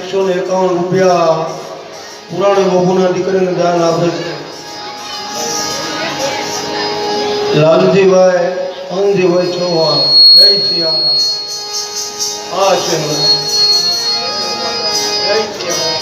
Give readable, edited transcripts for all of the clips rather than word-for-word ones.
₹1,151 પુરાણે બાબુના દીકરીને દાન આપે છે. લાલજીભાઈ અંજીભાઈ ચૌહાણ. જય સિયારામ. આ છે જય સિયારામ.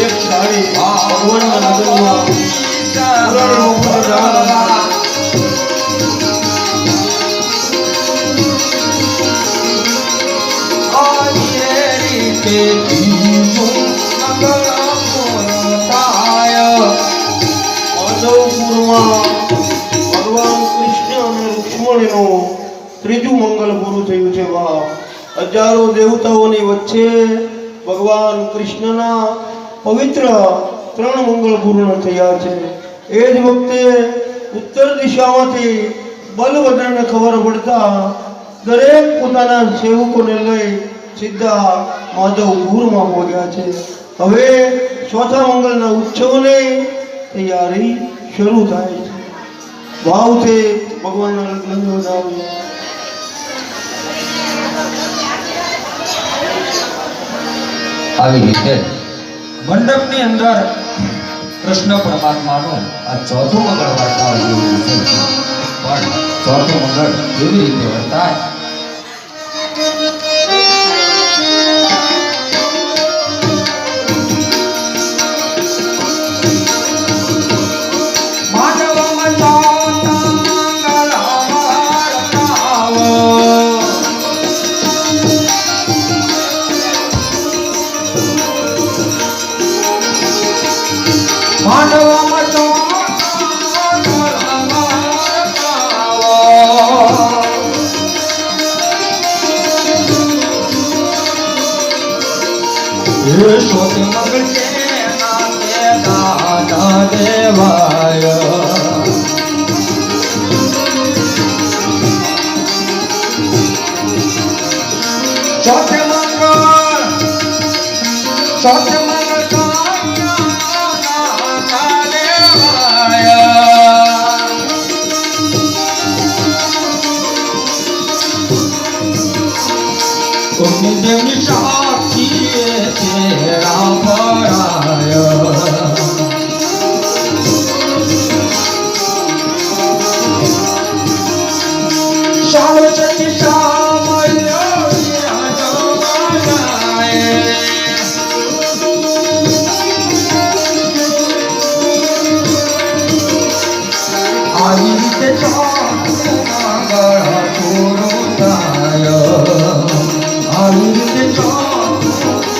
એક સાડી ભગવાનના નગરમાં ભગવાન કૃષ્ણ અને રુક્ષ્મણીનું ત્રીજું મંગલ પૂરું થયું છે. હજારો દેવતાઓની વચ્ચે ભગવાન કૃષ્ણના પવિત્ર 3 મંગળ પૂર્ણ થયા છે. એ જ વખતે ઉત્તર દિશામાંથી બલભદ્રને ખબર પડતા દરેક પોતાના સેવકોને લઈ સીધા માધવપુરમાં પહોંચ્યા છે. હવે ચોથા મંગળના ઉત્સવની તૈયારી શરૂ થાય છે. ભાવથી ભગવાનના લગ્ન વધાવીએ. આવી રીતે મંડપની અંદર કૃષ્ણ પરમાત્માનું આ ચોથું મંગળ વર્તાવ જેવું છે. પણ ચોથું મંગળ કેવી રીતે વર્તાય? ચોથે મંગળ છે નાતે દાદા દેવાય. ચોથે મંગળ સત મંગળ દેવની સાક્ષી તેરા પરાય શામ સચી શામય આવી રીતે મંગળ પૂરું થાય આવી રીતે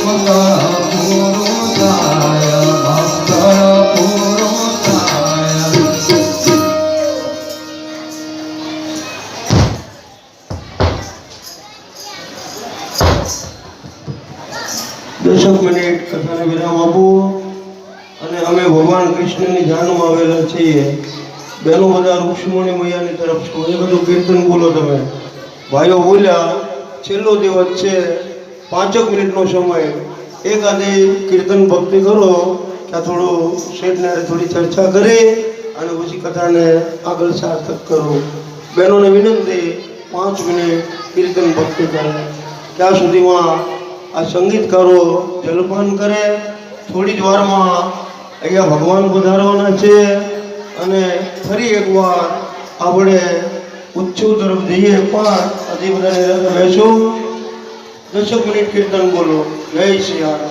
મંગળ પૂરું થાય મંગળ પૂરું થાય. દશક મિનિટ કથાને વિરામ આપું અને અમે ભગવાન કૃષ્ણની જાનમાં આવેલા છીએ. બહેનો બધા રુક્ષ્મણી મૈયાની તરફ છો એ બધું કીર્તન બોલો. તમે ભાઈઓ બોલ્યા છેલ્લો દિવસ છે, 5 મિનિટનો સમય, એકાદી કીર્તન ભક્તિ કરો ત્યાં થોડું શેઠને થોડી ચર્ચા કરી અને પછી કથાને આગળ સાર્થક કરો. બહેનોને વિનંતી 5 મિનિટ કીર્તન ભક્તિ કરે ત્યાં સુધીમાં આ સંગીતકારો જલપાન કરે. થોડી જ વારમાં અહીંયા ભગવાન પધારવાના છે અને ફરી એકવાર આપણે ઉત્સવ તરફ જઈએ. પણ હજી બધાને બેસું. 10 મિનિટ કીર્તન બોલો. જય શ્રી રામ.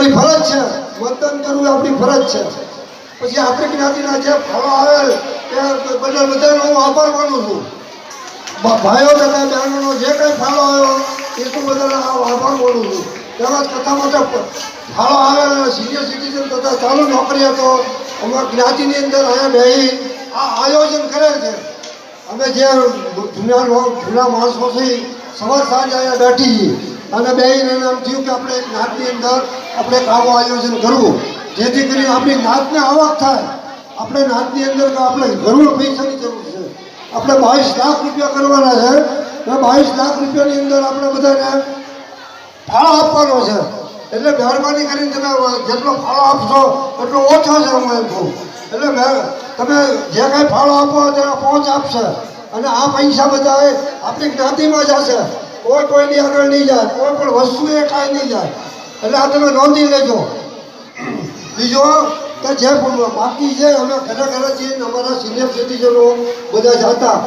આપણી ફરજ છે, મતદાન કરવું એ આપણી ફરજ છે. પછી આપણી જ્ઞાતિના જે ફાળો આવે તે બધાનો હું આભાર માનું છું. ભાઈઓ તથા બહેનોનો જે કંઈ ફાળો આવ્યો એ તો બધાનો આભાર માનું છું. તેમજ તથા માટે ફાળો આવે સિનિયર સિટીઝન તથા ચાલુ નોકરી હતો અમારા જ્ઞાતિની અંદર અહીંયા બેહી આ આયોજન કરેલ છે. અમે જે જૂના માણસો છે સવાર સાંજ અહીંયા બેઠી છીએ અને બેહીને એમ થયું કે આપણે જ્ઞાતની અંદર આપણે આવું આયોજન કરવું જેથી કરીને આપણી જ્ઞાતને આવક થાય. આપણે જ્ઞાતની અંદર આપણે ઘણું પૈસાની જરૂર છે. આપણે 22 લાખ રૂપિયા કરવાના છે. 22 લાખ રૂપિયાની અંદર આપણે બધાને ફાળો આપવાનો છે. એટલે મહેરબાની કરીને તમે જેટલો ફાળો આપશો એટલો ઓછો છે હું એમ કહું. એટલે તમે જે કાંઈ ફાળો આપો તેનો પહોંચ આપશે અને આ પૈસા બધા આપણી જ્ઞાતિમાં જશે. કોઈની આગળ નહીં જાય, કોઈ પણ વસ્તુ એ કાંઈ નહીં જાય. એટલે આ તમે નોંધી લેજો. બીજો કે જે બાકી છે અમે ઘરે ઘરે જઈને અમારા સિનિયર સિટીઝનો બધા જતા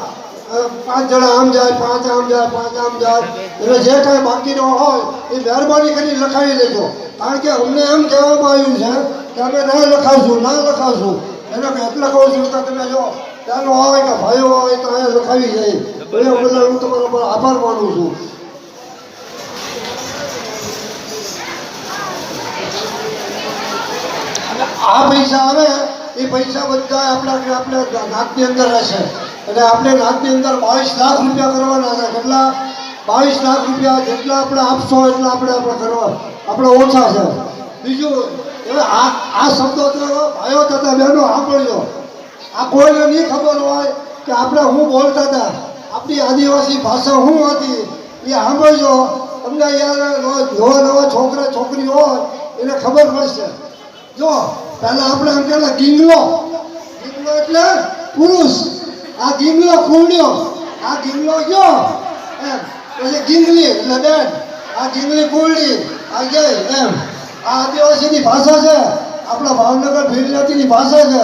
5 જણા આમ જાય, 5 આમ જાય, 5 આમ જાય. એટલે જે કાંઈ બાકીનો હોય એ મહેરબાની કરી લખાવી લેજો. કારણ કે અમને એમ કહેવામાં આવ્યું છે કે અમે ના લખાવશું. એને એટલે કહું છું કે તમે જો ત્યાંનો હોય કે ભાઈઓ હોય તો અહીંયા લખાવી જાય. એટલે બધા હું તમારો પર આભાર માનું છું. આ પૈસા આવે એ પૈસા બધા આપણે નાતની અંદર રહેશે. એટલે આપણે નાતની અંદર 22 લાખ રૂપિયા કરવાના છે. કેટલા? 22 લાખ રૂપિયા. જેટલા આપણે આપશો એટલા આપણે કરવા આપણે ઓછા છે. બીજું હવે આ શબ્દો તો ભાઈઓ તથા બહેનો સાંભળજો. આ કોઈને નહીં ખબર હોય કે આપણે શું બોલતા હતા, આપણી આદિવાસી ભાષા શું હતી એ સાંભળજો. તમને નવા છોકરા છોકરી હોય એને ખબર પડશે. જો પહેલાં આપણે એમ કહેતા ગીંગલો એટલે પુરુષ, આ ગીંગલો કુંડ્યો, આ ગીંગલો ગયો એમ. પછી ગીંગલી એટલે બેન, આ ગીંગલી કુંડી આ ગઈ એમ. આ આદિવાસીની ભાષા છે, આપણા ભાવનગર ભીડજાતિની ભાષા છે.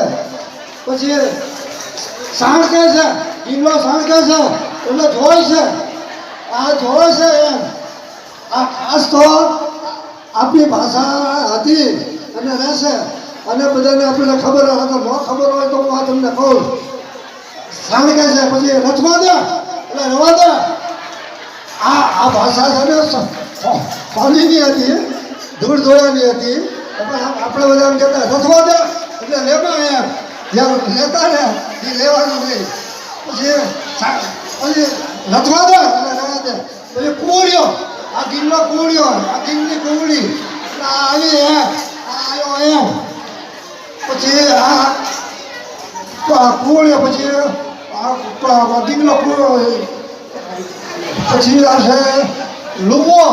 પછી સાણકે છે, ગીંગલો સાણકે છે એટલે જોય છે, આ જોય છે એમ. આ ખાસ તો આપણી ભાષા હતી અને રહેશે. અને બધાને આપણને ખબર હોય, ન ખબર હોય તો હું આ તમને કહું. સાણકે છે પછી રચવા દે એટલે રવા દે. આ ભાષા છે ને પાણીની હતી, ધૂળ ધોયાની હતી. આપણે બધા એમ કહેતા રચવા દે એટલે લેવા એમ. જ્યાં લેતા ને એ લેવાનું નહીં. પછી રચવા દે એટલે રવા દે. પછી કુવડિયો, આ ગીરનો કુવડિયો, આ ગીરની કુવડી એટલે આવી એમ, આવ્યો એમ. પછી આ કુવડિયો, પછી ગીરનો પછી આ છે લુગો.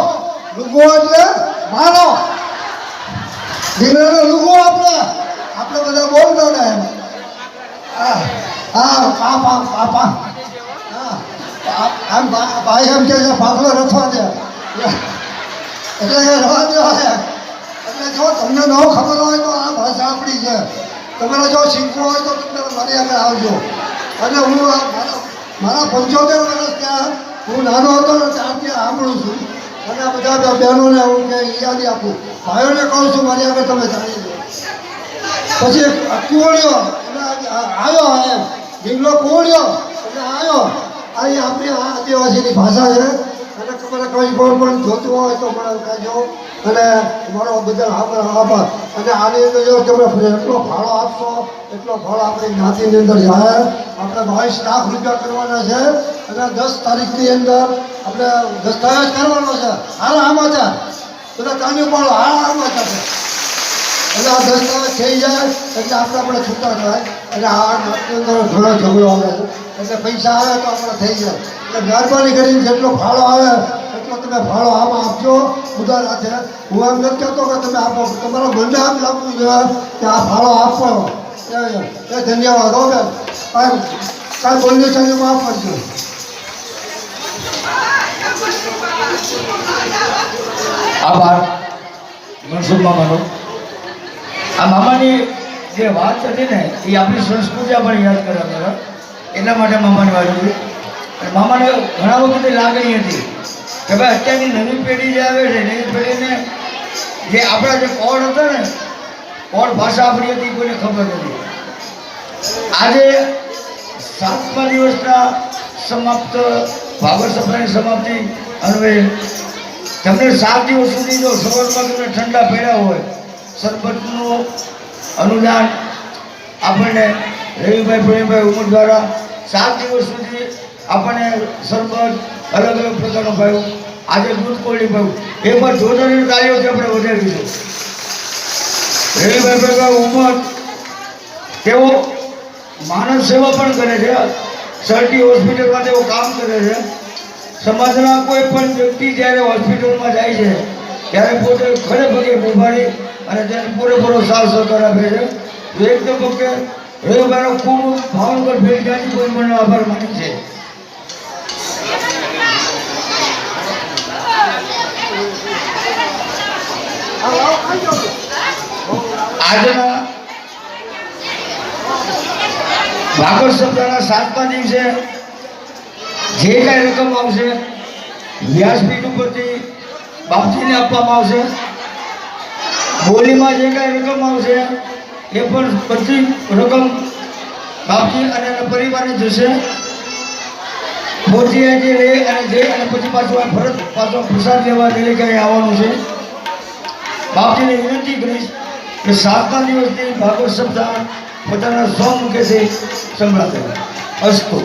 લુગો એટલે માનો. ગીરનો લુગો આપણે બધા બોલતા ને એમ. હા પાપા આમ ભાઈ એમ કે છે પાકલો રથવા દે એટલે એ રવા દેવા. એટલે જો તમને ન ખબર હોય તો આ ભાષા આપણી છે. તમારે જો શીખવું હોય તો તમે મારી આગળ આવજો. અને હું મારા 75 વર્ષ ત્યાં હું નાનો હતો ને ત્યારથી સાંભળું છું. અને આ બધા બહેનોને હું કે યાદી આપું, ભાઈઓને કહું છું મારી આગળ તમે જાણી દો. પછી કુવડિયો એટલે આવ્યો એમ. ગીંગલો કુવડિયો એટલે આવ્યો. આ આપણી આદિવાસીની ભાષા છે. અને તમારે કોઈ પણ જોતું હોય તો મને કહેજો. અને મારો બદલ આભાર. અને આની અંદર જો તમે એટલો ફાળો આપશો એટલો ફાળો આપણી જ્ઞાતિની અંદર જાય. આપણે 22 લાખ રૂપિયા કરવાના છે. અને 10 તારીખની અંદર આપણે દસ્તાવેજ કરવાનો છે. હારા સમાચાર બધા કાન્યું પાડો, હારા સમાચાર છે. એટલે આ દસ્તાવેજ થઈ જાય એટલે આપણે છૂટા થાય. એટલે આ નાતની અંદર ઘણો ઝઘડો આવે છે. એટલે પૈસા આવે તો આપણે થઈ જાય. એટલે મહેરબાની કરીને જેટલો ફાળો આવે એટલો તમે ફાળો આમાં આપજો. મુદ્દા સાથે હું એમ નથી કહેતો કે તમે આપો, તમારા મનને આમ લાગવું જોઈએ કે આ ફાળો આપો. એ ધન્યવાદ. હો બેન, કાંઈ બોલની ચાલી માફ કરજો. આભાર મનસુખ મામાનો. આ મામાની જે વાત હતી ને એ આપણી સંસ્કૃતિ પણ યાદ કરવા એટલા માટે મામાની વાત હતી. અને મામાને ઘણા વખતે લાગણી હતી કે ભાઈ અત્યારની નવી પેઢી જે આવે છે નવી પેઢીને જે આપણા જે કોડ હતો ને કોડ ભાષા આપણી હતી કોઈને ખબર નથી. આજે 7મા દિવસના સમાપ્ત ભાગવત સભાની સમાપ્તિ અન્વયે તમને 7 દિવસ સુધી જો સવારમાં તમને ઠંડા પીડા હોય સરબતનું અનુદાન આપણને રવિભાઈ પ્રવીણભાઈ ઉમર દ્વારા 7 દિવસ સુધી આપણને સરબત અલગ અલગ પ્રકારનું પાયું. આજે દૂધ કોળી પાયું. એકવાર જોતાની તાળીઓથી આપણે વધારીશું. રવિભાઈ પ્રવીણભાઈ ઉમર તેઓ માનવ સેવા પણ કરે છે. સરટી હોસ્પિટલમાં તેઓ કામ કરે છે. સમાજના કોઈ પણ વ્યક્તિ જ્યારે હોસ્પિટલમાં જાય છે ત્યારે પોતે ખડે પગે ઉભારી અને તેને પૂરેપૂરો સાથ સહકાર આપે છે. એક તબક્કે રવિભાઈનો ખૂબ ભાવનગર ભેટ જાતિ કોઈ મને આભાર માની છે. આજના ભાગવત સપ્તાહના 7મા દિવસે જે કાંઈ રકમ આવશે વ્યાસપીઠ ઉપરથી બાપજીને આપવામાં આવશે. બોલીમાં જે કાંઈ રકમ આવશે એ પણ બધી રકમ બાપજી અને એના પરિવારને જશે. પોતે જે લે અને જઈ અને પછી પાછો પ્રસાદ લેવા દરેક કંઈ આવવાનું છે. બાપજીને વિનંતી કરીશ કે 7મા દિવસની ભાગવત સપ્તાહ પોતાના સ્વમુખેથી સંભળાશે. અસ્તુ.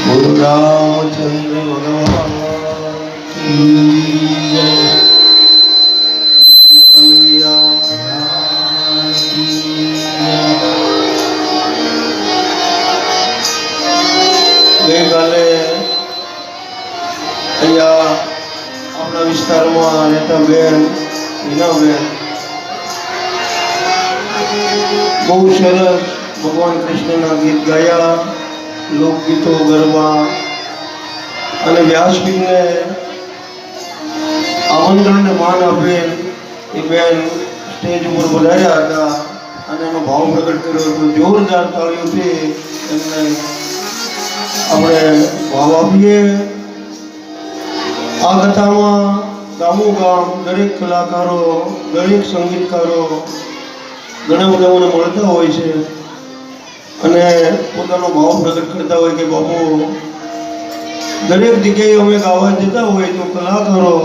ગુરુ રામચંદ્ર ભગવાન કી જય. કનૈયા કી જય. ગઈકાલે અહીંયા આપણા વિસ્તારમાં રહેતા બેન હિનાબેન બહુ સરસ ભગવાન કૃષ્ણના ગીત ગાયા. લોકગીતો ગરબા અને વ્યાસપીઠને આમંત્રણને માન આપેલ એ બેન સ્ટેજ ઉપર બોલાવ્યા હતા અને એનો ભાવ પ્રગટ કર્યો હતો. જોરદાર તાળીઓથી એમને આપણે ભાવ આપીએ. આ કથામાં ગામોગામ દરેક કલાકારો દરેક સંગીતકારો ઘણા બધા મને મળતા હોય છે અને પોતાનો ભાવ પ્રગટ કરતા હોય કે બાપુ દરેક જગ્યાએ અમે ગાવા જતા હોય તો કલાકારો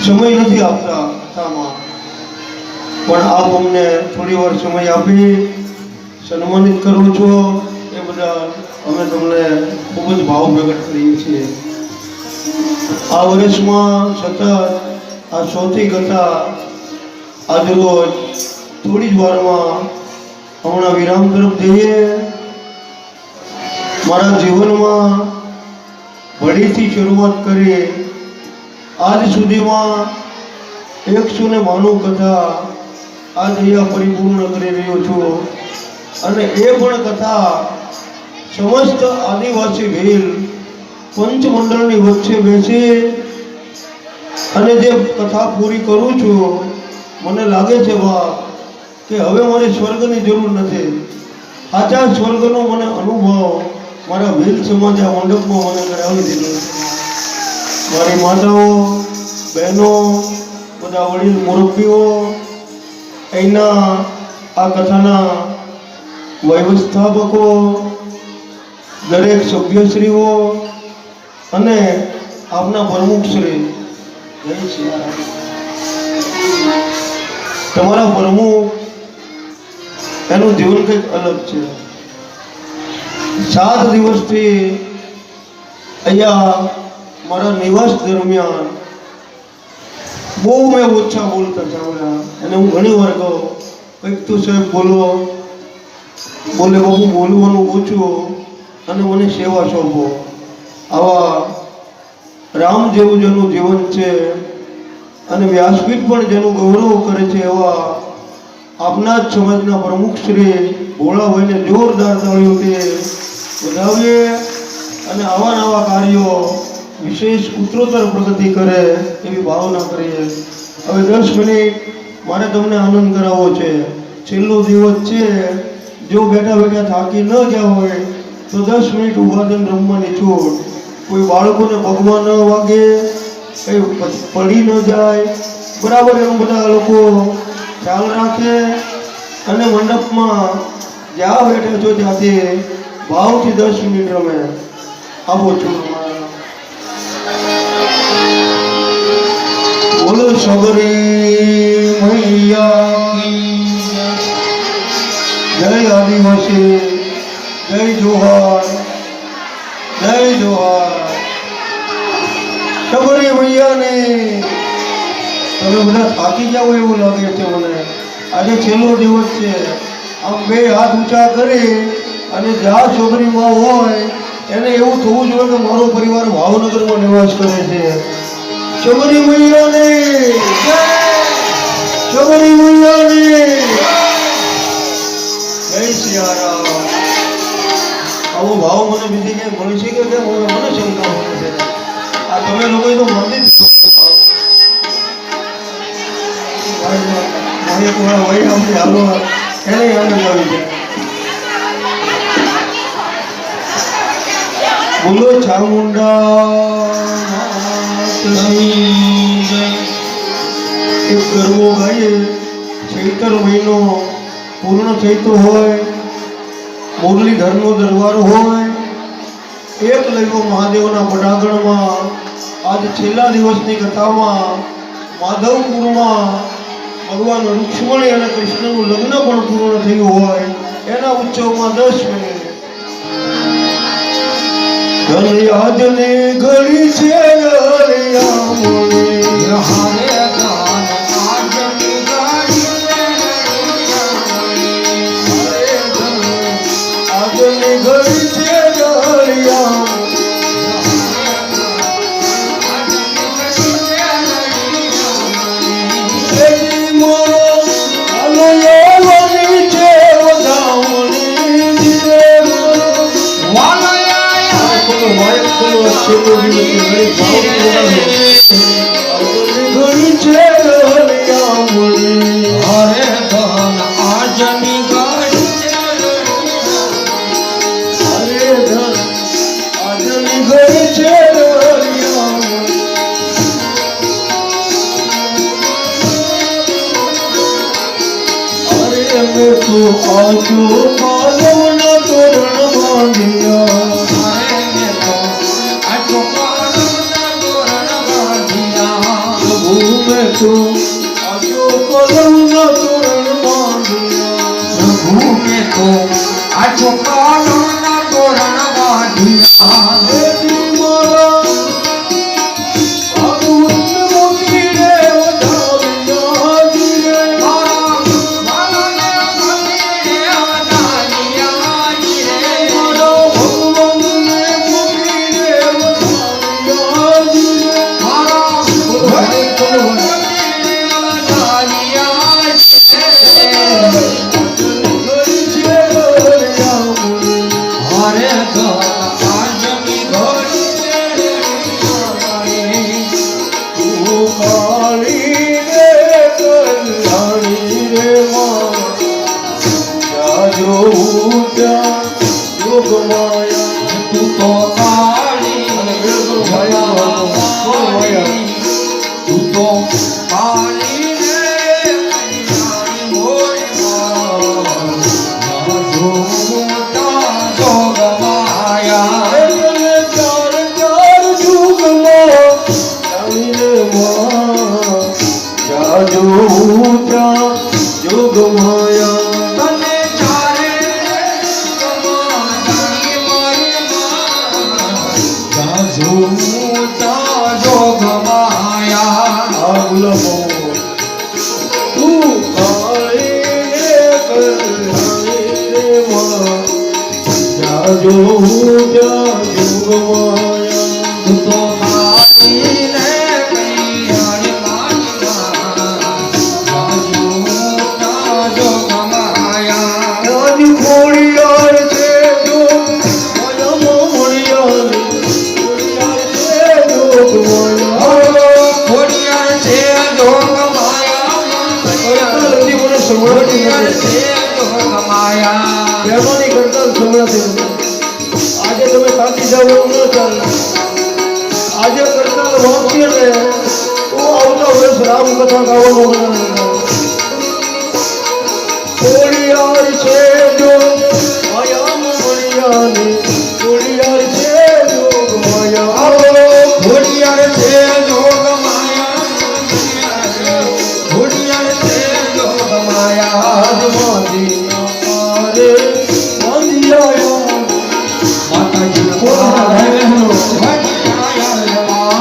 સમય નથી આપતા કથામાં, પણ આપ અમને થોડી વાર સમય આપી સન્માનિત કરો છો એ બધા અમે તમને ખૂબ જ ભાવ પ્રગટ કરીએ છીએ. આ વર્ષમાં સતત આ 100થી કથા આજરોજ થોડી જ વારમાં હમણાં વિરામ તરફ જઈએ. મારા જીવનમાં ભળીથી શરૂઆત કરી આજ સુધીમાં 192 કથા આજ અહીંયા પરિપૂર્ણ કરી રહ્યો છું અને એ પણ કથા સમસ્ત આદિવાસી ભીલ પંચમંડળની વચ્ચે બેસી અને જે કથા પૂરી કરું છું મને લાગે છે બાપ કે હવે મારે સ્વર્ગની જરૂર નથી. સાચા સ્વર્ગનો મને અનુભવ મારા ભીલ સમાજ આ મંડપમાં મને કરાવી દીધો. મારી માતાઓ બહેનો બધા વડીલ મુરબ્બીઓ અહીંના આ કથાના વ્યવસ્થાપકો દરેક સભ્યશ્રીઓ અને આપના પ્રમુખશ્રી જય શ્રી રામ. તમારા પ્રમુખ એનું જીવન કંઈક અલગ છે. 7 દિવસથી અહીંયા મારા નિવાસ દરમિયાન બહુ મેં ઓછા બોલતા સાંભળ્યા અને હું ઘણી વાર કહું કંઈક તો સાહેબ બોલો, બોલે બાબુ બોલવાનું ઓછું અને મને સેવા સોંપો. આવા રામ જેવું જેનું જીવન છે અને વ્યાસપીઠ પણ જેનું ગૌરવ કરે છે એવા આપના જ સમાજના પ્રમુખ શ્રી ભોળાભાઈને જોરદાર તાળીઓથી વધાવીએ અને આવા નવા કાર્યો વિશેષ ઉત્તરોત્તર પ્રગતિ કરે એવી ભાવના કરીએ. હવે 10 મિનિટ મારે તમને આનંદ કરાવવો છે. છેલ્લો દિવસ છે. જો બેઠા બેઠા થાકી ન ગયા હોય તો 10 મિનિટ ઊભા થઈને રમવાની છૂટ. કોઈ બાળકોને પગમાં ન વાગે, કંઈ પડી ન જાય, બરાબર એનું બધા લોકો ખ્યાલ રાખે અને મંડપમાં જ્યાં બેઠા છો ત્યાંથી ભાવથી 10 મિનિટ રમે. આપો છું. બોલો સબરી મૈયા કી જય. આદિવાસી જય જોહાર, જય જોહાર. સબરી મૈયાને તમે બધા થાકી જાઓ એવું લાગે છે મને. આજે છેલ્લો દિવસ છે. આમ 2 હાથ ઊંચા કરી અને જ્યાં છોકરીમાં હોય એને એવું થવું જોઈએ કે મારો પરિવાર ભાવનગરમાં નિવાસ કરે છે. સબરી મૈયાને જય, સબરી મૈયાને જય સિયારામ. આવો ભાવ મને બીજી ક્યાંય મળી છે કે કેમ? મને શંકા મળે છે. આ તમે લોકોએ તો મંદિર હાલો એને આનંદ આવી જાય. બોલો ચામુંડા એક ગરબો ગાઈએ. ચૈત્ર મહિનો પૂર્ણ થતો હોય, મુરલીધરનો દરબાર હોય, એક લઈવો મહાદેવના પટાગણમાં આજ છેલ્લા દિવસની કથામાં માધવપુરમાં ભગવાન રૂક્ષ્મણી અને કૃષ્ણનું લગ્ન પણ પૂર્ણ થયું હોય એના ઉત્સવમાં 10 મિનિટ. ધન યાદને ઘડી છે આજની ઘડી છે આજો પાલવના તોરણ બાંધ્યા પ્રભુ મેં તો આજો પાલવના તોરણ બાંધ્યા જો છે જોગ માયા બહેનોની કરતા સંભળાતી નથી. આજે તમે થાકી જાવ એવું ન ચાલે. આજે કરતા વાંચીએ ને તો આવતા વર્ષ રામકથા ગાવાનું બનાવે. કોળિયાર છે જો માયામાં મણિયાની, કોળિયાર છે જોગ માયા, ઘોડિયાર છે જોગ માયા ઘોડિયાર છે જોગ માયા આજમાંથી મારે મંદિયાયો માતાજી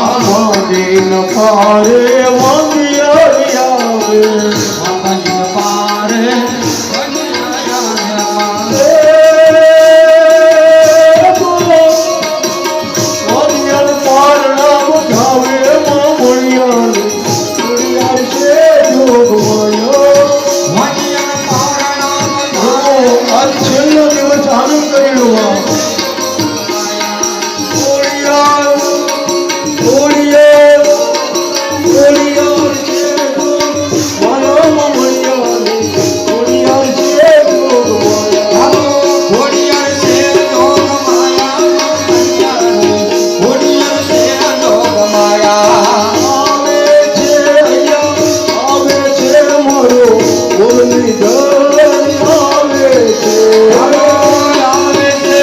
આમાજી ન પારે મંદિયારી આવે. માતાજી પારે મંદિયાર પારણા બધાવે માં મણિયાની, કોળિયાર છે જોગ માયા. આજ છેલ્લો દિવસ આનંદ કરી લો. કોળિયાર કોળિયાર કોળિયાર છે માયામાં મણિયાની, કોળિયાર છે જોગ માયા. ઘોડિયાર છે જોગ માયા ઘોડિયાર છે જોગ માયા આવે છે અહીંયા આવે છે મારો બોલની ધણી આવે છે. આવે છે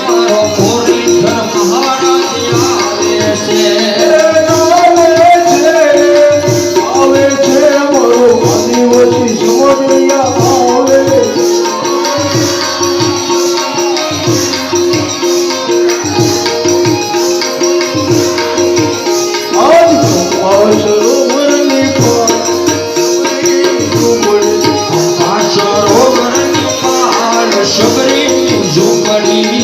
મારો મુરલીધર મહારાજ આવે છે આવે છે મારો આદિવાસી સમાજ અહીંયા આવે. આજ કુંભાર સરોવરની પાણી ડૂબડી, આ સરોવરની પાળ શબરીની ઝૂંપડી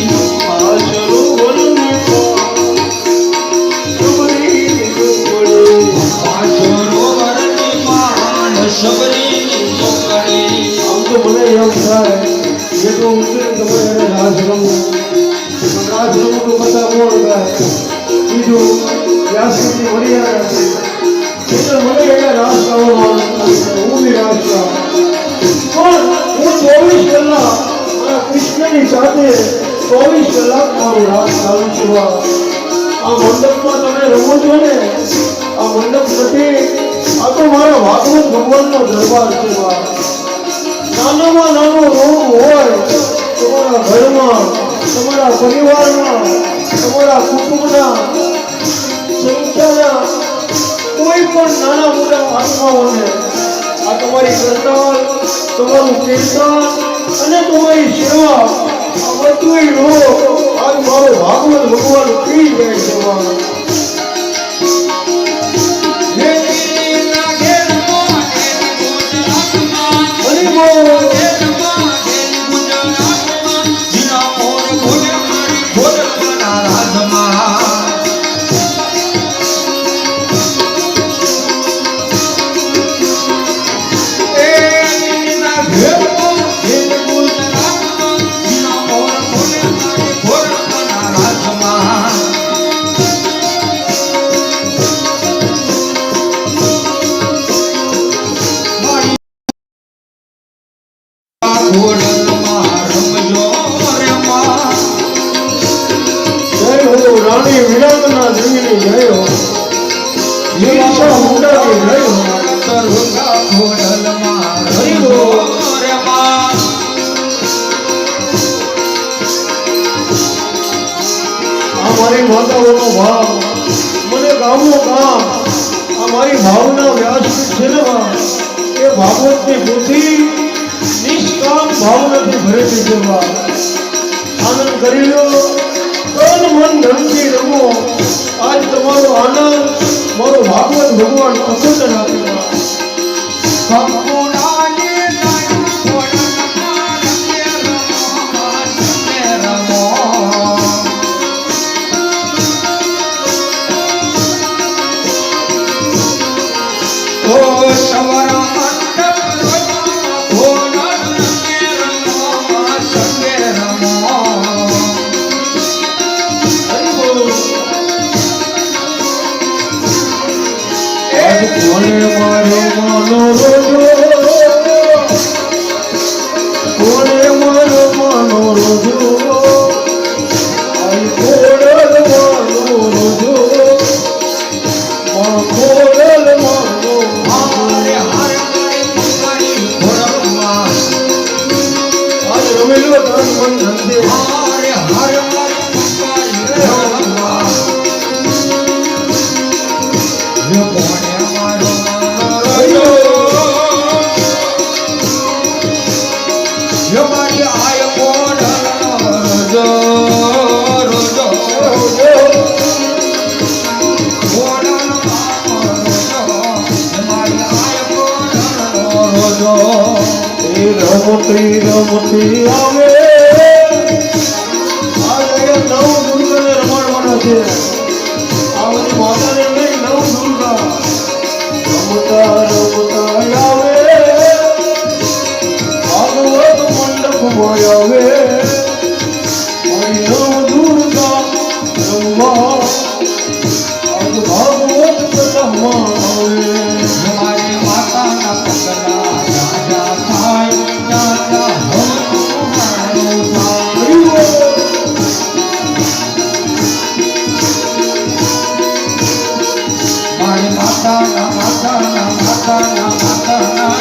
આ સરોવરની પાણી ડૂબડી. આ સરોવરની પાળ શબરીની ઝૂંપડી આમ તો મને એમ થાય જેટલું ઉતરે તમે એને રાસ રમવું. પણ રાસ રમવું તો બધા કોણ ગાય? બીજું વ્યાસપીઠની મર્યાદા છે. એટલે મને એને રાસ ગાવામાં આનંદ આવે છે. હું બી રાસ ગાઉં. પણ હું 24 કલાક મારા કૃષ્ણની સાથે 24 કલાક મારું રાસ ચાલુ છું. આ મંડપમાં તમે રમો છો ને, આ મંડપ નથી, આ તો મારા ભાગવત ભગવાનનો દરબાર છે. નાનામાં નાનો રોગ હોય તમારા ઘરમાં, તમારા પરિવારમાં, તમારા કુટુંબના સંખ્યાના કોઈ પણ નાના મોટા આત્માઓને આ તમારી કરતાલ, તમારું કીર્તન અને તમારી સેવા આ બધુંય રોગ આજ મારો ભાગવત ભગવાન પી જાય છે. રાણી વિરાટના દેવીની જય હો. લીલા મુંડાની જય હો. આ મારી માતાઓનો ભાવ મને ગામનું કામ, આ મારી ભાવના વ્યાસપીઠ છે ને એ ભાગવતની પોથી નિષ્કામ ભાવનાથી ભરેલી છે. આનંદ કરી લો, તન મન ધનથી રમો. આજ તમારો આનંદ મારો ભાગવત ભગવાન અખંડ રાખે. મને મારો માનો રોજો બંધન છે. હારે હાર મારી મુકાઈ રમવા જો કોણે મારો રજો જો મારી આય કોણ રજો રજો એ રમતી રમતી આવે આ જગ્યા નવ દુર્ગાને રમાડવાના છે. આ બધી માતાને નહીં, નવ દુર્ગા રમતા રમતા આવે ભાગવત મંડપમાં આવે મારી નવ દુર્ગા રમવા આજ ભાગવત કથામાં આવે. મારી માતાના પગલા રાજા થાય રાજા હમનું મારું થાય મારી માતાના માતાના માતાના માતાના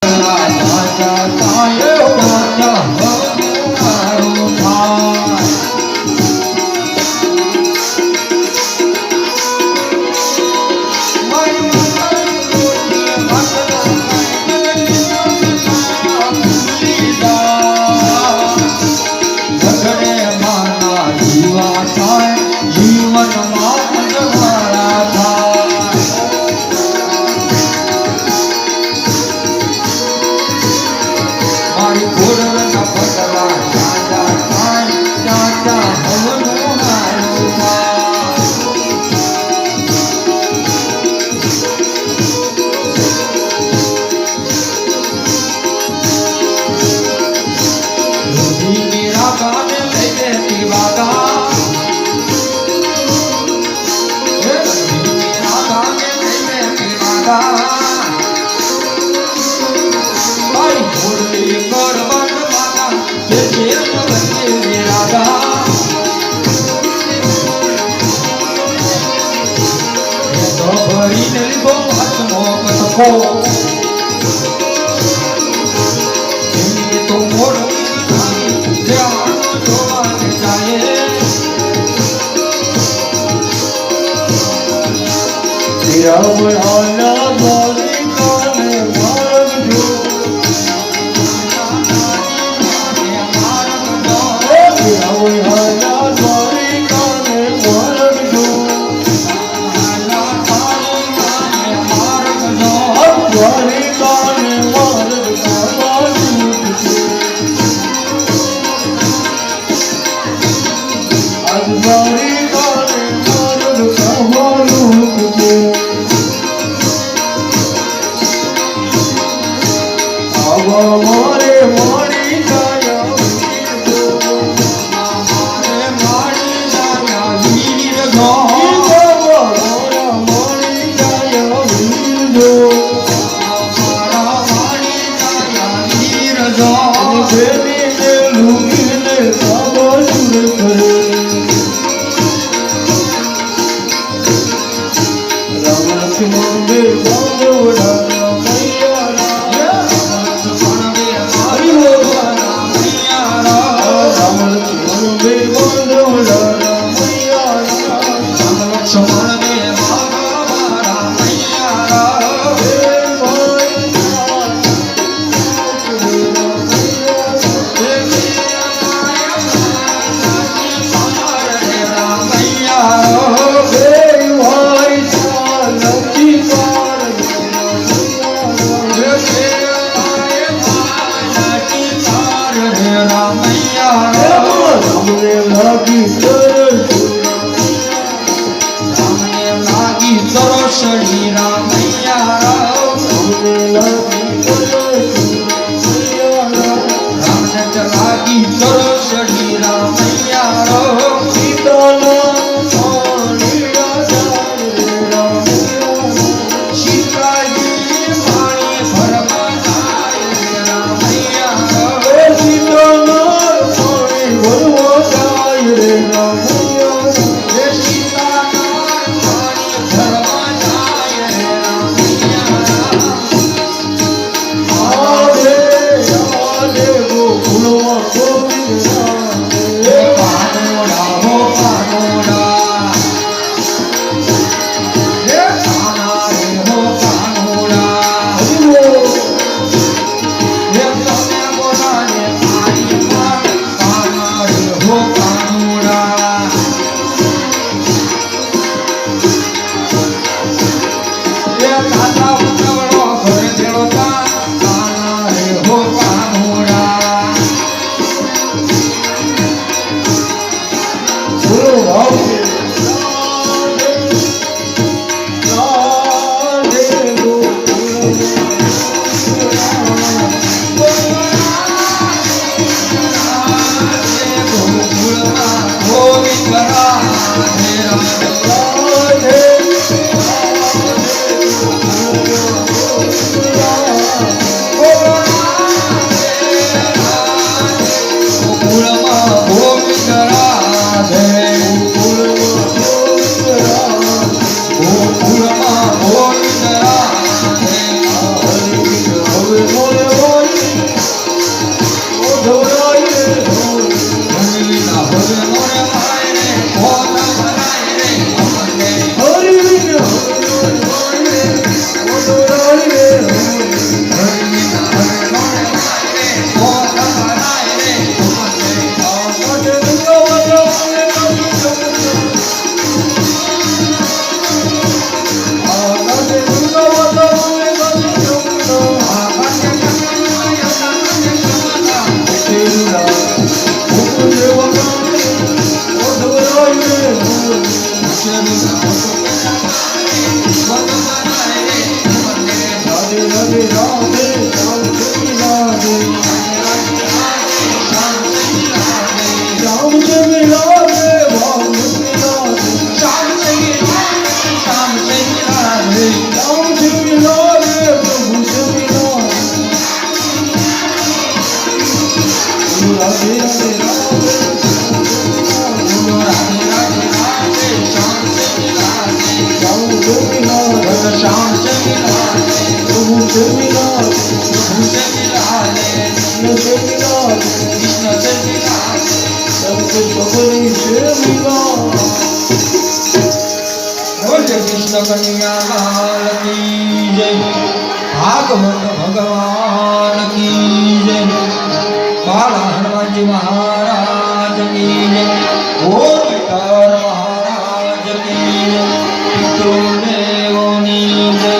રાજા થાય રાજા હમનું મારું થાય રાવણાના દ્વારિકાને મારજો રાવણાના દ્વારિકાને મારજો દ્વારિકાને મારતા બાજુ આજ દ્વારિકાને મારતા બાજુ છે. મારે મારી કાયા મારી જાયા વીર ગો મારા મારી કાયા વીરજો મારા મારી જાયા વીર ગો બેનીને લૂંગીને સાબાસુર કરે રામ લક્ષ્મણ બે બાંધવડા મૈયા રામ લક્ષ્મણ બે બાંધવડા રામને લાગી તરસ શ્રી રામૈયા રામને લાગી તરસ રામને લાગી તરો શ્રી રામૈયા સીતાના પાણી રાજા સીતાજી પાણી ભરવા જાય રામૈયા સીતાના પાણી ભરવા જાય રે રામૈયા સીતાના પાણી ભરવા જાય રામૈયા कृष्ण कन्हैया लाल की जय, भागवत भगवान की जय, बाला हनुमान जी महाराज की जय, ओम विकार महाराज की जय, पितृदेवों की जय।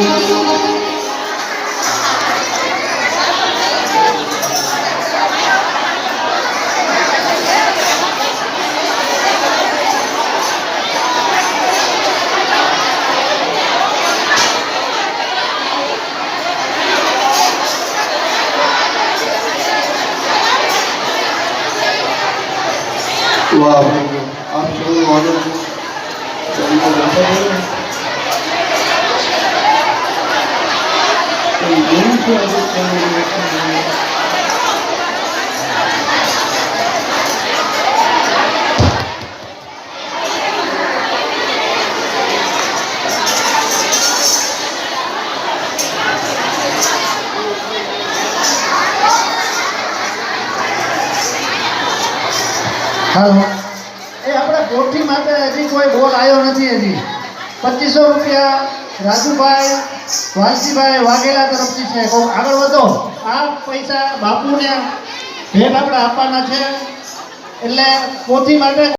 વાહ આપ સૌનો આનંદ ચાલીને બેઠા છો. કેમ છે આજે ચાલીને બેઠા છો? હાલો એ આપણે કોઠી માટે હજી કોઈ બોલ આવ્યો નથી. હજી 2500 રૂપિયા રાજુભાઈ વાલજીભાઈ વાઘેલા તરફથી છે. કોઈ આગળ વધો. આ પૈસા બાપુને ભેટ આપણે આપવાના છે એટલે કોઠી માટે